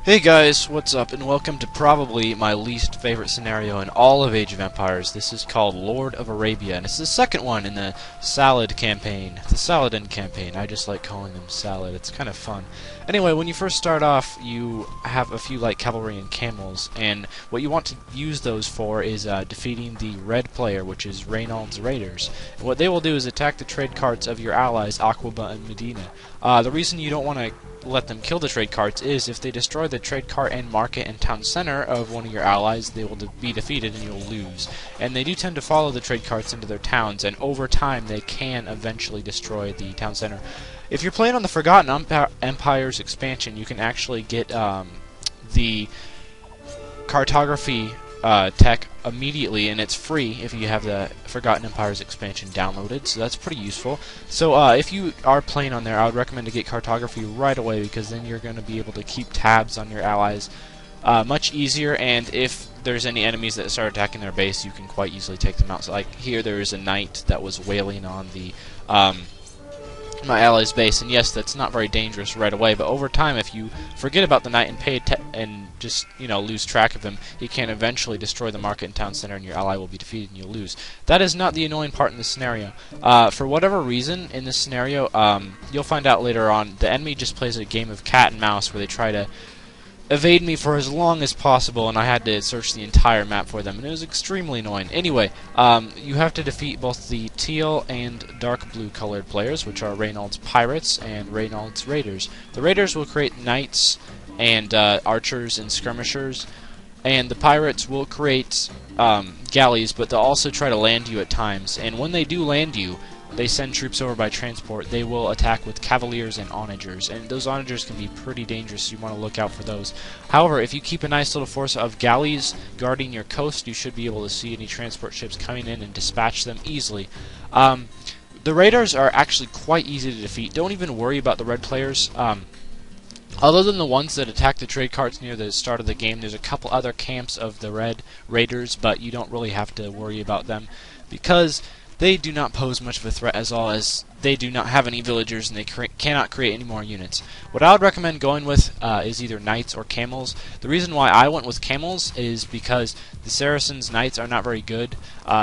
Hey guys, what's up, and welcome to probably my least favorite scenario in all of Age of Empires. This is called Lord of Arabia, and it's the second one in the Salad Campaign. The Saladin Campaign. I just like calling them Salad. It's kind of fun. Anyway, when you first start off, you have a few light cavalry and camels, and what you want to use those for is defeating the red player, which is Reynald's Raiders. And what they will do is attack the trade carts of your allies, Aqaba and Medina. The reason you don't want to let them kill the trade carts is if they destroy the trade cart and market and town center of one of your allies, they will be defeated and you'll lose. And they do tend to follow the trade carts into their towns, and over time they can eventually destroy the town center. If you're playing on the Forgotten Empire's expansion, you can actually get the cartography tech immediately, and it's free if you have the Forgotten Empires expansion downloaded, so that's pretty useful. So if you are playing on there, I would recommend to get cartography right away, because then you're going to be able to keep tabs on your allies much easier, and if there's any enemies that start attacking their base, you can quite easily take them out. So like here, there is a knight that was wailing on the my ally's base, and yes, that's not very dangerous right away, but over time, if you forget about the knight and just lose track of him, he can eventually destroy the market and town center, and your ally will be defeated and you'll lose. That is not the annoying part in this scenario. For whatever reason in this scenario, you'll find out later on, the enemy just plays a game of cat and mouse where they try to evade me for as long as possible, and I had to search the entire map for them, and it was extremely annoying. Anyway, you have to defeat both the teal and dark blue colored players, which are Reynald's Pirates and Reynald's Raiders. The Raiders will create knights and archers and skirmishers, and the Pirates will create galleys, but they'll also try to land you at times, and when they do land you, they send troops over by transport. They will attack with cavaliers and onagers, and those onagers can be pretty dangerous, so you want to look out for those. However, if you keep a nice little force of galleys guarding your coast, you should be able to see any transport ships coming in and dispatch them easily. The Raiders are actually quite easy to defeat. Don't even worry about the red players. Other than the ones that attack the trade carts near the start of the game, there's a couple other camps of the red Raiders, but you don't really have to worry about them, because they do not pose much of a threat, as well as they do not have any villagers, and they cannot create any more units. What I would recommend going with is either knights or camels. The reason why I went with camels is because the Saracens' knights are not very good.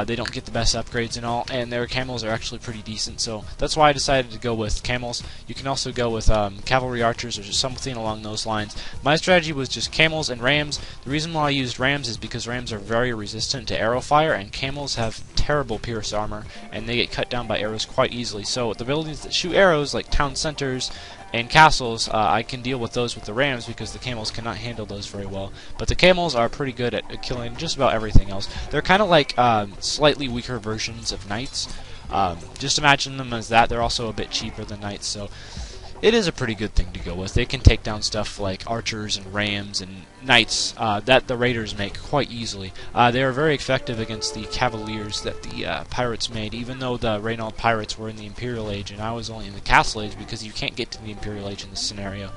They don't get the best upgrades and all, and their camels are actually pretty decent, so that's why I decided to go with camels. You can also go with cavalry archers or just something along those lines. My strategy was just camels and rams. The reason why I used rams is because rams are very resistant to arrow fire, and camels have terrible pierce armor, and they get cut down by arrows quite easily. So the buildings that shoot arrows, like town centers and castles, I can deal with those with the rams, because the camels cannot handle those very well. But the camels are pretty good at killing just about everything else. They're kind of like slightly weaker versions of knights. Just imagine them as that. They're also a bit cheaper than knights, so it is a pretty good thing to go with. They can take down stuff like archers and rams and knights that the raiders make quite easily. They are very effective against the cavaliers that the pirates made, even though the Reynald pirates were in the Imperial Age and I was only in the Castle Age, because you can't get to the Imperial Age in this scenario.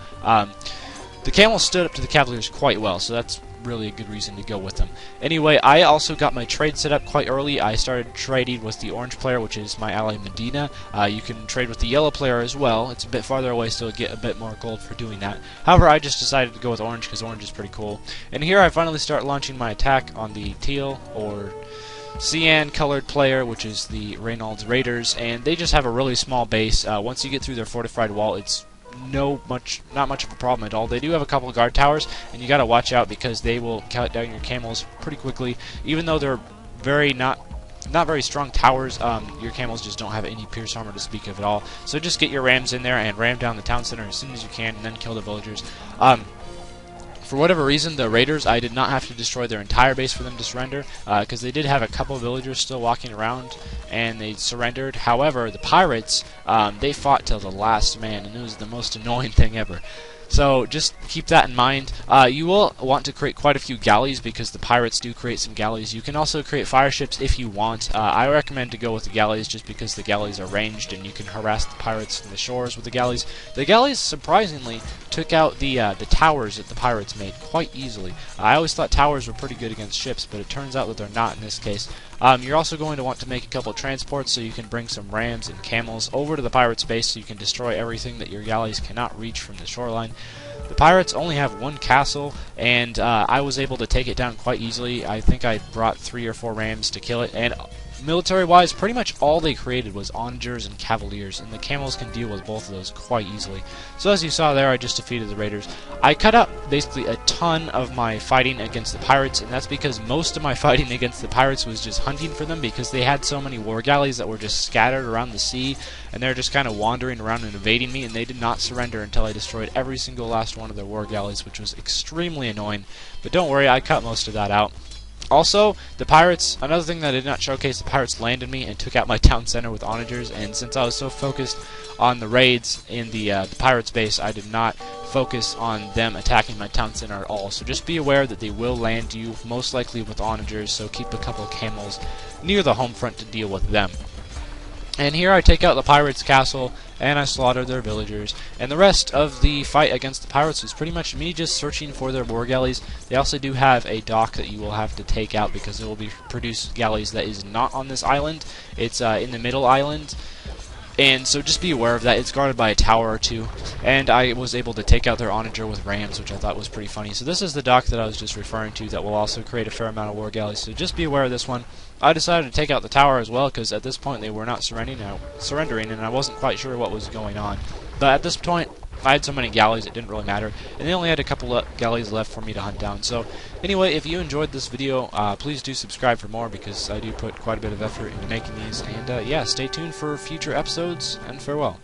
The camels stood up to the cavaliers quite well, so that's really a good reason to go with them. Anyway, I also got my trade set up quite early. I started trading with the orange player, which is my ally Medina. You can trade with the yellow player as well. It's a bit farther away, so you'll get a bit more gold for doing that. However, I just decided to go with orange because orange is pretty cool. And here I finally start launching my attack on the teal or cyan colored player, which is the Reynald's Raiders, and they just have a really small base. Once you get through their fortified wall, it's not much of a problem at all. They do have a couple of guard towers, and you gotta watch out because they will cut down your camels pretty quickly. Even though they're not very strong towers, your camels just don't have any pierce armor to speak of at all. So just get your rams in there and ram down the town center as soon as you can, and then kill the villagers. For whatever reason, the raiders, I did not have to destroy their entire base for them to surrender, because they did have a couple of villagers still walking around, and they surrendered. However, the pirates, they fought till the last man, and it was the most annoying thing ever. So just keep that in mind. You will want to create quite a few galleys, because the pirates do create some galleys. You can also create fire ships if you want. I recommend to go with the galleys just because the galleys are ranged and you can harass the pirates from the shores with the galleys. The galleys surprisingly took out the towers that the pirates made quite easily. I always thought towers were pretty good against ships, but it turns out that they're not in this case. You're also going to want to make a couple transports so you can bring some rams and camels over to the pirates' base so you can destroy everything that your galleys cannot reach from the shoreline. The pirates only have one castle, and I was able to take it down quite easily. I think I brought 3 or 4 rams to kill it, and military-wise, pretty much all they created was onagers and cavaliers, and the camels can deal with both of those quite easily. So as you saw there, I just defeated the raiders. I cut out basically a ton of my fighting against the pirates, and that's because most of my fighting against the pirates was just hunting for them, because they had so many war galleys that were just scattered around the sea, and they're just kind of wandering around and evading me, and they did not surrender until I destroyed every single last one of their war galleys, which was extremely annoying. But don't worry, I cut most of that out. Also, the pirates, another thing that I did not showcase, the pirates landed me and took out my town center with onagers, and since I was so focused on the raids in the pirates base, I did not focus on them attacking my town center at all. So just be aware that they will land you, most likely with onagers, so keep a couple of camels near the home front to deal with them. And here I take out the pirates' castle, and I slaughter their villagers. And the rest of the fight against the pirates was pretty much me just searching for their war galleys. They also do have a dock that you will have to take out, because it will be produce galleys that is not on this island. It's in the middle island. And so just be aware of that. It's guarded by a tower or two. And I was able to take out their onager with rams, which I thought was pretty funny. So this is the dock that I was just referring to that will also create a fair amount of war galleys. So just be aware of this one. I decided to take out the tower as well, because at this point they were not surrendering, and I wasn't quite sure what was going on. But at this point, I had so many galleys it didn't really matter, and they only had a couple of galleys left for me to hunt down. So anyway, if you enjoyed this video, please do subscribe for more, because I do put quite a bit of effort into making these. And yeah, stay tuned for future episodes, and farewell.